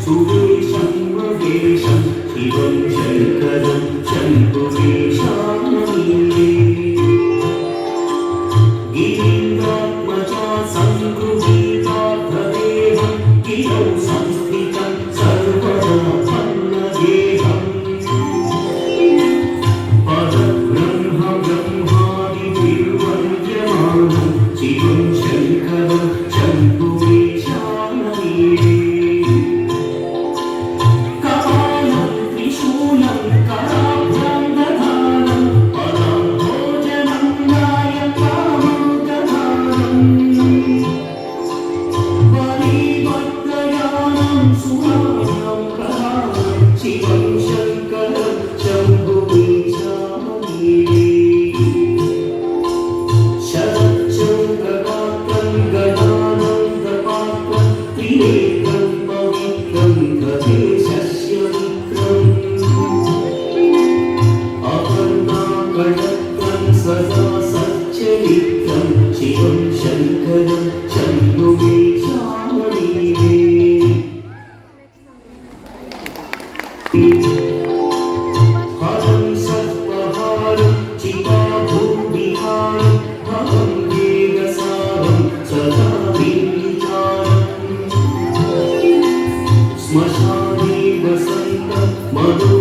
सुरेशं महेशं शिवं शङ्करं शम्भुवेशानमीडे गिरीन्द्रात्मजा सङ्गृहीतार्थदेहं गिरौ संस्थितं सर्वदा पन्नगेहम् परब्रह्म ब्रह्मादिभिर्वन्द्यमानं शिवं शङ्करं शम्भुवेशानमीडे कपालं त्रिशूलं कराभ्यां दधानं पदं भोजनं नायकामं दधानम् बलिभद्रयानं सुरानं प्रधानं शिवं शङ्करं शम्भुवेशानमीडे शरच्चन्द्रगात्रं गदानन्दपात्रं त्रिनेत्रं पवित्रं गदेशस्य मित्रम् अपर्णाकटत्रं सदा सच्चरित्रं शिवं शङ्करं शम्भुवेशानमीडे हरं सर्पहारं चिताभूविहारं भवं वेगसारं सदा विचारम् श्मशाने वसन्तं मधु